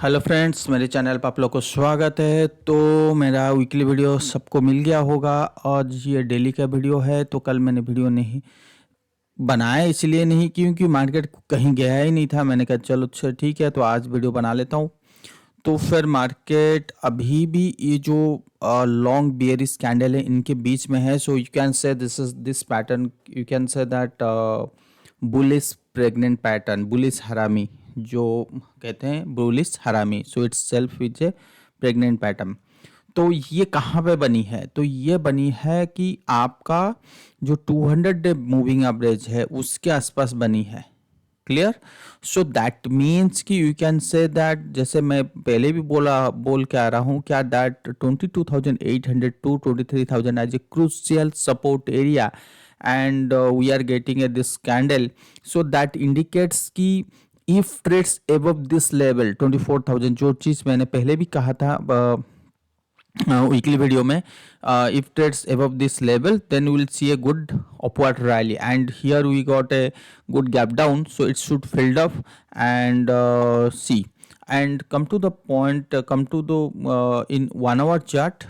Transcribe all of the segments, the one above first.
Hello friends, मेरे channel पर आप लोग को स्वागत है। तो मेरा वीकली वीडियो सबको मिल गया होगा। आज ये डेली का वीडियो है। तो कल मैंने वीडियो नहीं बनाया, इसलिए नहीं क्योंकि मार्केट कहीं गया ही नहीं था। मैंने कहा चलो अच्छा ठीक है, तो आज वीडियो बना लेता हूँ। तो फिर मार्केट अभी भी ये जो लॉन्ग बियरिश कैंडल है इनके बीच में है। So you can say this pattern, you can say that bullish pregnant pattern, bullish हरामी जो कहते हैं, बुलिश हरामी। So it's self is a pregnant pattern. तो ये कहाँ पे बनी है? तो ये बनी है कि आपका जो 200 डे मूविंग एवरेज है उसके आसपास बनी है। क्लियर? सो दैट मीन्स कि यू कैन से दैट, जैसे मैं पहले भी बोल के आ रहा हूँ क्या, that 22,800 to 23,000 as a crucial support area and we are getting a this candle. So that indicates कि if trades above this level 24,000, जो चीज़ मैंने पहले भी कहा था वीकली वीडियो में, if trades above this level then we will see a good upward rally, and here we got a good gap down, so it should filled up and see and come to the point, come to the in 1 hour chart.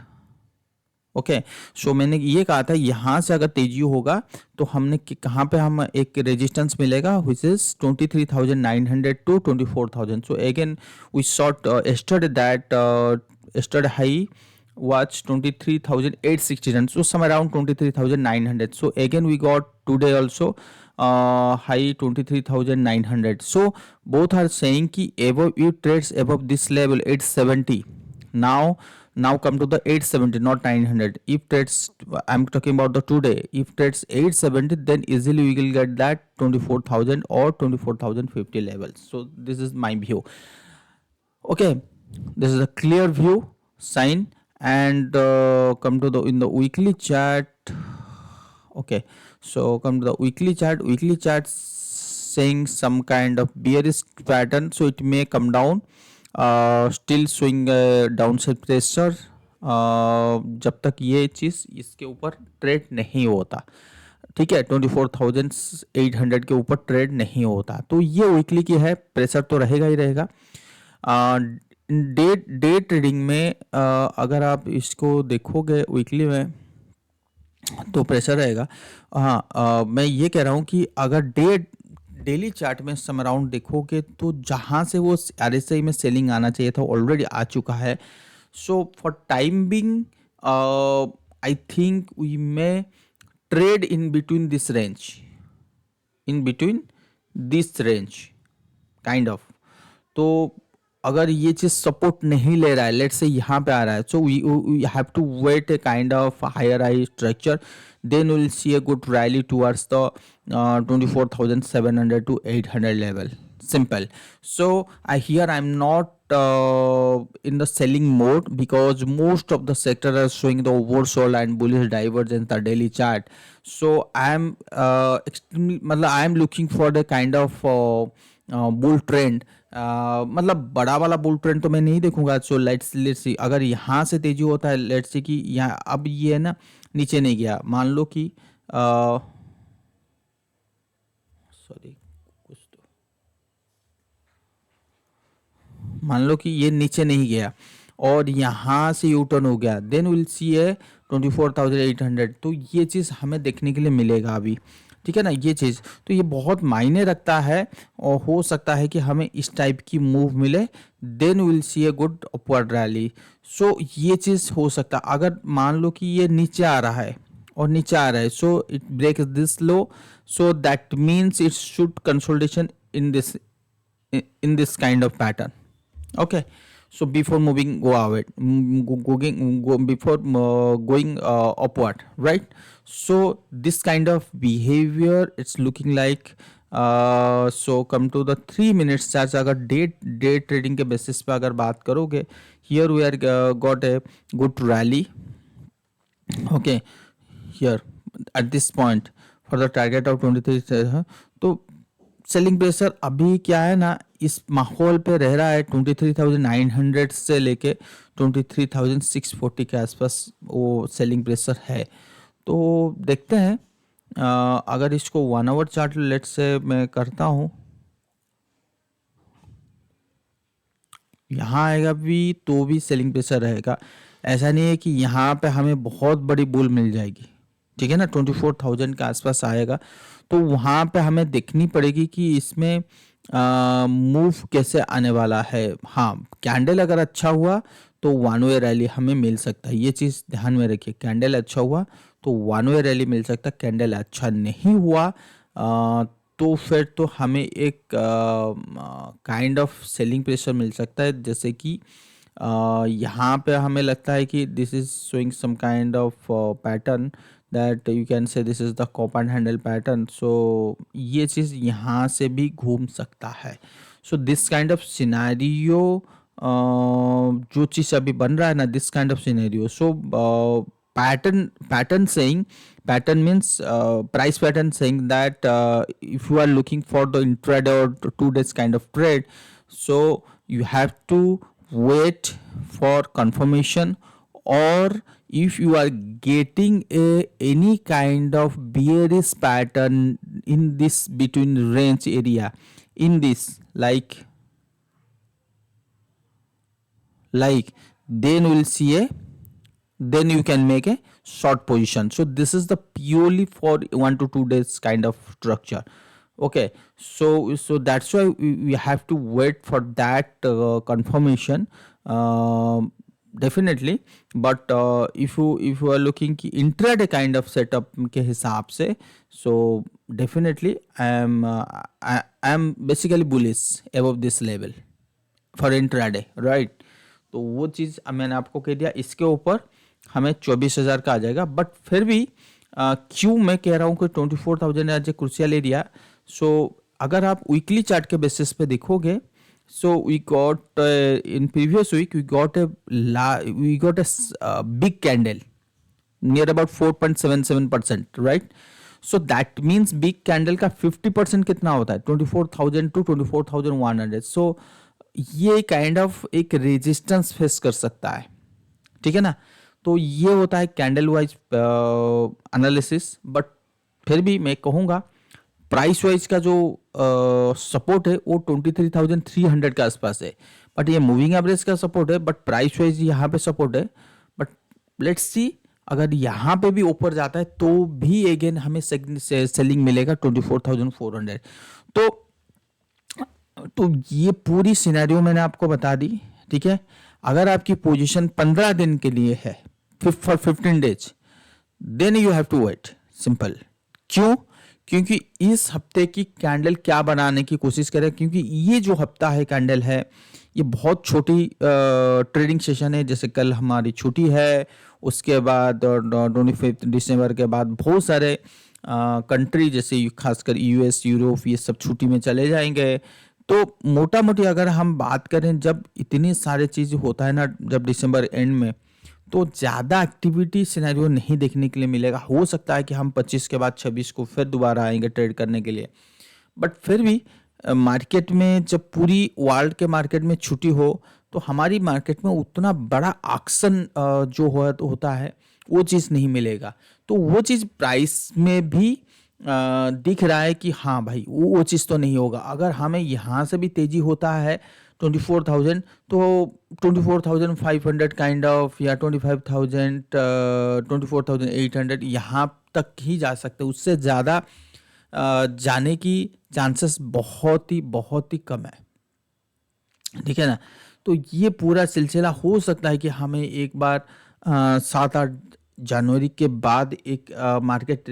Okay, सो मैंने ये कहा था यहाँ से अगर तेजी होगा तो हमने कहाँ पे हम एक रेजिस्टेंस मिलेगा, which is 23,900 to 24,000. So again we shot yesterday that yesterday high was 23,860, so some around 23,900. So again we got today also high 23,900. So both are saying ki above, you trades above this level 870. Now come to the 870, not 900. If trades, I'm talking about the today, if trades 870, then easily we will get that 24,000 or 24,050 levels. So this is my view. Okay, this is a clear view sign. And come to the in the weekly chart. Okay, so come to the weekly chart. Weekly chart saying some kind of bearish pattern, so it may come down, still showing downside pressure जब तक ये चीज़ इसके ऊपर trade नहीं होता। ठीक है, 24,800 के ऊपर ट्रेड नहीं होता। तो ये वीकली की है, प्रेशर तो रहेगा ही रहेगा। डे डे ट्रेडिंग में अगर आप इसको देखोगे वीकली में तो प्रेशर रहेगा। हाँ, मैं ये कह रहा हूँ कि अगर डेली चार्ट में सम अराउंड देखोगे तो जहाँ से वो RSI में सेलिंग आना चाहिए था ऑलरेडी आ चुका है। So for time being I think we may trade in between this range, in between this range kind of. तो अगर ये चीज सपोर्ट नहीं ले रहा है, लेट्स से यहाँ पे आ रहा है, so we have to wait a kind of higher high structure, then will see a good rally towards the 24,700 to 800 level. Simple. So here I'm not in the selling mode because most of the sector are showing the oversold and bullish divergence the daily chart. So I'm extremely, मतलब I am looking for the kind of bull trend, मतलब बड़ा वाला bull trend तो मैं नहीं देखूंगा। So let's see, अगर यहाँ से तेजी होता है, लेट्स सी कि यहाँ अब ये है ना नीचे नहीं गया, मान लो कि सॉरी कुछ तो, मान लो कि ये नीचे नहीं गया और यहाँ से यू टर्न हो गया, देन विल सी ए 24,800। तो ये चीज़ हमें देखने के लिए मिलेगा अभी। ठीक है ना, ये चीज़ तो ये बहुत मायने रखता है और हो सकता है कि हमें इस टाइप की मूव मिले, then will see a good upward rally. So ये चीज़ हो सकता है अगर मान लो कि ये नीचे आ रहा है और नीचे आ रहा है, so it break this low, so that means it should consolidation in this kind of pattern. Okay, so before moving go ahead, before going upward, right? So this kind of behavior it's looking like, so come to the 3 minutes charts, अगर day trading के basis पे अगर बात करोगे, here we are got a good rally. Okay, here at this point for the target of 23, तो selling pressure अभी क्या है ना, इस माहौल पे रह रहा है 23,900 से लेके 23,640 के आसपास वो सेलिंग प्रेशर है। तो देखते हैं, अगर इसको 1 आवर चार्ट लेट से मैं करता हूँ, यहाँ आएगा भी तो भी सेलिंग प्रेशर रहेगा। ऐसा नहीं है कि यहाँ पे हमें बहुत बड़ी बुल मिल जाएगी, ठीक है ना, 24,000 के आसपास आएगा। तो वहाँ पे हमें देखनी पड़ेगी कि इसमें मूव कैसे आने वाला है। हाँ, कैंडल अगर अच्छा हुआ तो वन वे रैली हमें मिल सकता है, ये चीज़ ध्यान में रखिए। कैंडल अच्छा हुआ तो वन वे रैली मिल सकता है, कैंडल अच्छा नहीं हुआ तो फिर तो हमें एक काइंड ऑफ सेलिंग प्रेशर मिल सकता है। जैसे कि यहाँ पे हमें लगता है कि this is showing some kind of pattern that you can say this is the cup and handle pattern. So ये चीज़ यहाँ से भी घूम सकता है। So this kind of scenario जो चीज़ अभी बन रहा है ना, this kind of scenario, so pattern saying, pattern means price pattern saying that if you are looking for the intraday or 2 days kind of trade, so you have to wait for confirmation, or if you are getting any kind of bearish pattern in this between range area, in this like then we'll see a, then you can make a short position. So this is the purely for 1 to 2 days kind of structure. Okay, so that's why we have to wait for that confirmation, definitely. But if you are looking कि intraday kind of setup के हिसाब से, so definitely I am basically bullish above this level for intraday, right? तो वो चीज़ मैंने आपको कह दिया। इसके ऊपर हमें 24,000 का आ जाएगा। बट फिर भी क्यों मैं कह रहा हूँ कि 24,000 as a crucial area. So अगर आप वीकली चार्ट के बेसिस पे देखोगे, so we got in previous week we got a big candle near about 4.77%, right? So that means big candle का 50% कितना होता है? 24,000 टू 24,100। सो ये काइंड ऑफ एक रेजिस्टेंस फेस कर सकता है, ठीक है ना। तो ये होता है कैंडल वाइज एनालिसिस। बट फिर भी मैं कहूँगा प्राइस वाइज का जो सपोर्ट है वो 23,300 के आसपास है। बट ये मूविंग एवरेज का सपोर्ट है, बट प्राइस वाइज यहाँ पे सपोर्ट है। बट लेट्स सी, अगर यहाँ पे भी ऊपर जाता है तो भी अगेन हमें सेलिंग मिलेगा 24,400। तो ये पूरी सिनेरियो मैंने आपको बता दी, ठीक है। अगर आपकी पोजीशन 15 दिन के लिए है, for 15 days, then you have to wait, simple. क्यों? क्योंकि इस हफ्ते की कैंडल क्या बनाने की कोशिश करें, क्योंकि ये जो हफ्ता है कैंडल है ये बहुत छोटी ट्रेडिंग सेशन है। जैसे कल हमारी छुट्टी है, उसके बाद 25 दिसंबर के बाद बहुत सारे कंट्री जैसे खासकर यूएस, यूरोप, ये सब छुट्टी में चले जाएंगे। तो मोटा मोटी अगर हम बात करें, जब इतनी सारी चीज़ होता है ना, जब दिसंबर एंड में, तो ज़्यादा एक्टिविटी सिनेरियो नहीं देखने के लिए मिलेगा। हो सकता है कि हम 25 के बाद 26 को फिर दोबारा आएंगे ट्रेड करने के लिए। बट फिर भी मार्केट में जब पूरी वर्ल्ड के मार्केट में छुट्टी हो तो हमारी मार्केट में उतना बड़ा एक्शन जो होता है वो चीज़ नहीं मिलेगा। तो वो चीज़ प्राइस में भी दिख रहा है कि हाँ भाई वो चीज़ तो नहीं होगा। अगर हमें यहाँ से भी तेज़ी होता है 24,000 तो 24,500 काइंड ऑफ, या 25,000, 24,800 यहाँ तक ही जा सकते हैं। उससे ज़्यादा जाने की चांसेस बहुत ही कम है, ठीक है ना। तो ये पूरा सिलसिला हो सकता है कि हमें एक बार 7-8 जनवरी के बाद एक मार्केट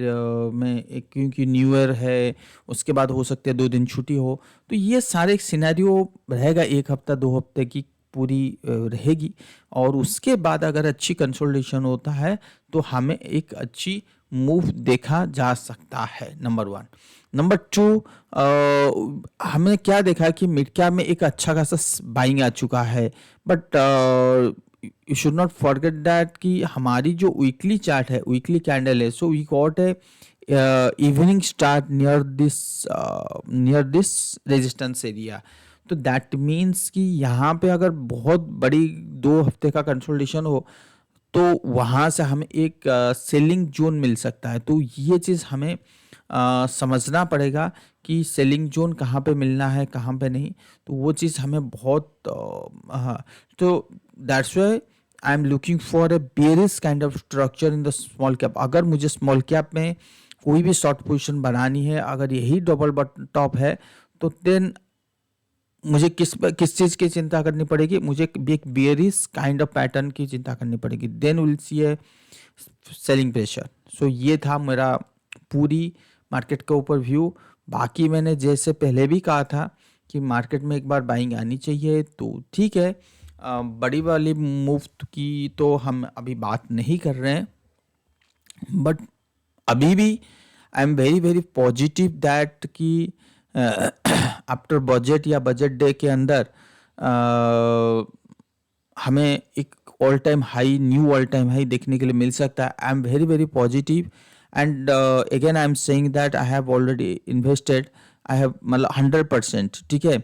में एक, क्योंकि न्यू ईयर है, उसके बाद हो सकता है 2 दिन छुट्टी हो। तो ये सारे सिनेरियो रहेगा, 1 हफ्ता 2 हफ्ते की पूरी रहेगी। और उसके बाद अगर अच्छी कंसोलिडेशन होता है तो हमें एक अच्छी मूव देखा जा सकता है, नंबर 1। नंबर 2, हमने क्या देखा कि मिड कैप में एक अच्छा खासा बाइंग आ चुका है। But you should not forget that कि हमारी जो वीकली चार्ट है, वीकली कैंडल है, so we got a evening start near this resistance area. तो दैट मीन्स कि यहाँ पे अगर बहुत बड़ी 2 हफ्ते का कंसोलिडेशन हो तो वहाँ से हमें एक सेलिंग जोन मिल सकता है। तो ये चीज़ हमें समझना पड़ेगा कि सेलिंग जोन कहाँ पे मिलना है, कहाँ पे नहीं। तो वो चीज़ हमें बहुत हाँ, तो that's why I am looking for a bearish kind of structure in the small cap. अगर मुझे स्मॉल कैप में कोई भी शॉर्ट पोजीशन बनानी है, अगर यही डबल बटन टॉप है, तो देन मुझे किस चीज़ की चिंता करनी पड़ेगी, मुझे एक बेरिश काइंड ऑफ पैटर्न की चिंता करनी पड़ेगी। Then will see a selling pressure. So ये था मेरा पूरी मार्केट के ऊपर व्यू। बाकी मैंने जैसे पहले भी कहा था कि मार्केट में एक बार बाइंग आनी चाहिए, तो ठीक है। बड़ी वाली मूव की तो हम अभी बात नहीं कर रहे हैं, बट अभी भी I am very very positive that कि आफ्टर बजट या बजट डे के अंदर हमें एक all time high, knew all time high देखने के लिए मिल सकता है। I am very very positive and again I am saying that I have already invested, I have मतलब 100%, ठीक है।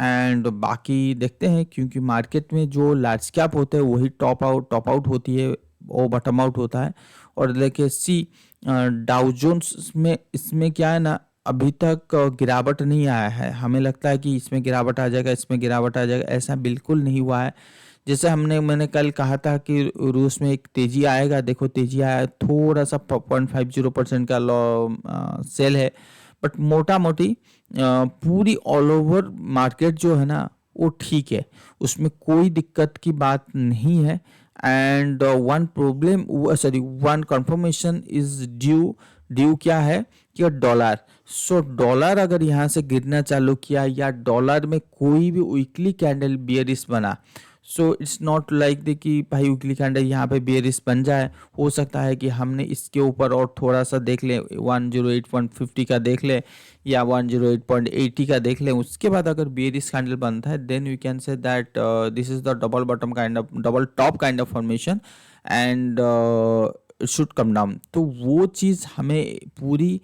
एंड बाकी देखते हैं, क्योंकि मार्केट में जो लार्ज कैप होते हैं वही टॉप आउट होती है, वो बटम आउट होता है। और देखिए सी डाउ जोन्स में, इसमें क्या है ना, अभी तक गिरावट नहीं आया है। हमें लगता है कि इसमें गिरावट आ जाएगा, इसमें गिरावट आ जाएगा, ऐसा बिल्कुल नहीं हुआ है। जैसे मैंने कल कहा था कि रूस में एक तेजी आएगा, देखो तेजी आया, थोड़ा सा 0.50% का सेल है, बट मोटा मोटी पूरी ऑल ओवर मार्केट जो है ना वो ठीक है, उसमें कोई दिक्कत की बात नहीं है। And one problem, sorry, one confirmation is due क्या है कि डॉलर। सो डॉलर अगर यहाँ से गिरना चालू किया, या डॉलर में कोई भी वीकली कैंडल बियरिश बना, so it's not like the कि भाई वीकली कैंडल यहाँ पे बियरिश बन जाए। हो सकता है कि हमने इसके ऊपर और थोड़ा सा देख लें, 108.50 का देख लें या 108.80 का देख लें। उसके बाद अगर बियरिश कैंडल बनता है, then we can say that this is the double bottom kind of, double top kind of formation, and should come down. तो वो चीज़ हमें पूरी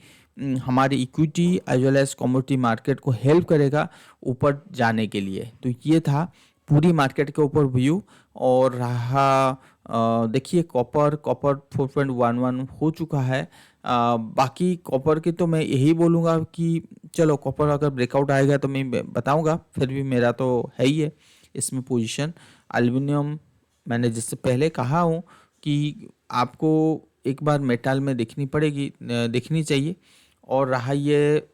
हमारी equity as well as commodity market को हेल्प करेगा ऊपर जाने के लिए। तो ये था पूरी मार्केट के ऊपर व्यू। और रहा देखिए कॉपर 4.11 हो चुका है। बाकी कॉपर की तो मैं यही बोलूँगा कि चलो कॉपर अगर ब्रेकआउट आएगा तो मैं बताऊँगा, फिर भी मेरा तो है ही है इसमें पोजीशन। एल्युमिनियम मैंने जिससे पहले कहा हूँ कि आपको एक बार मेटल में देखनी चाहिए। और रहा ये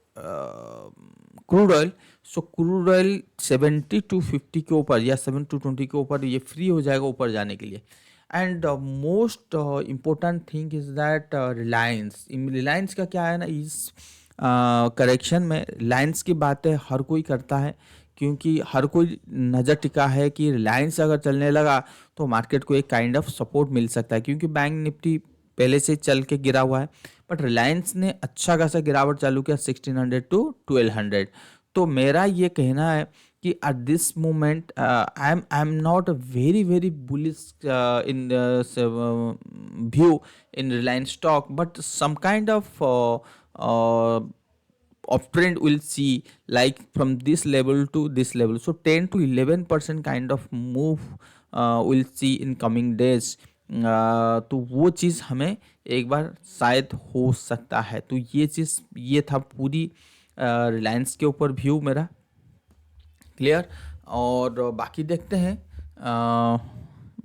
crude oil, so crude oil 70 to 50 के ऊपर या 7 to 20 के ऊपर ये फ्री हो जाएगा ऊपर जाने के लिए। And most important thing is that Reliance का क्या है ना, इस करेक्शन में रिलायंस की बातें हर कोई करता है, क्योंकि हर कोई नज़र टिका है कि रिलायंस अगर चलने लगा तो मार्केट को एक काइंड ऑफ सपोर्ट मिल सकता है, क्योंकि बैंक निफ्टी पहले से चल के गिरा हुआ है। बट रिलायंस ने अच्छा खासा गिरावट चालू किया 1600 to 1200। तो मेरा ये कहना है कि at this moment I am not very very bullish in view in Reliance stock, but some kind of trend will see like from this level to this level, so 10 to 11% kind of move will see in coming days। तो वो चीज़ हमें एक बार शायद हो सकता है। तो ये था पूरी रिलायंस के ऊपर व्यू मेरा क्लियर। और बाकी देखते हैं,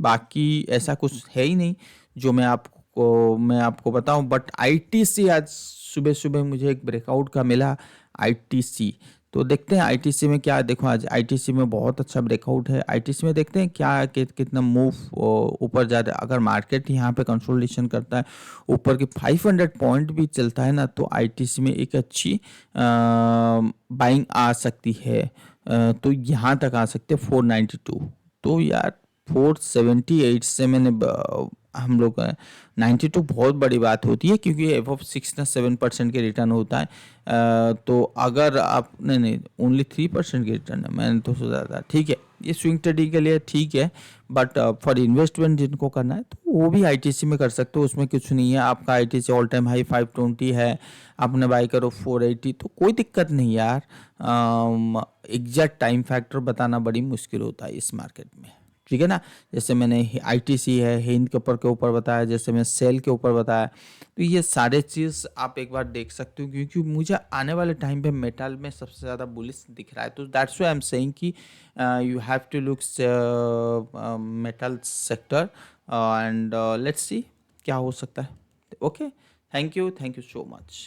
बाकी ऐसा कुछ है ही नहीं जो मैं आपको बताऊं। बट आईटीसी आज सुबह सुबह मुझे एक ब्रेकआउट का मिला, आईटीसी। तो देखते हैं आईटीसी में क्या, देखो आज आईटीसी में बहुत अच्छा ब्रेकआउट है। आईटीसी में देखते हैं क्या कितना मूव ऊपर जा रहा है। अगर मार्केट यहाँ पे कंसोलिडेशन करता है, ऊपर के 500 पॉइंट भी चलता है ना, तो आईटीसी में एक अच्छी बाइंग आ सकती है। तो यहाँ तक आ सकते 492। तो यार 478 से मैंने हम लोग 92 बहुत बड़ी बात होती है, क्योंकि एबव 6 ना 7% के रिटर्न होता है। तो अगर आप नहीं ओनली 3% के रिटर्न है, मैंने तो सोचा था ठीक है ये स्विंग ट्रेडिंग के लिए ठीक है, बट फॉर इन्वेस्टमेंट जिनको करना है तो वो भी आईटीसी में कर सकते हो, उसमें कुछ नहीं है। आपका आईटीसी ऑल टाइम हाई 520 है, आपने बाई करो 480, तो कोई दिक्कत नहीं यार। एग्जैक्ट टाइम फैक्टर बताना बड़ी मुश्किल होता है इस मार्केट में। ठीक है ना। जैसे मैंने आईटीसी है, हिंद के ऊपर बताया, जैसे मैं सेल के ऊपर बताया। तो ये सारे चीज़ आप एक बार देख सकते हो, क्योंकि मुझे आने वाले टाइम पे मेटल में सबसे ज़्यादा बुलिश दिख रहा है। तो that's why I am saying कि you have to look metal sector and let's see क्या हो सकता है। Okay, thank you so much.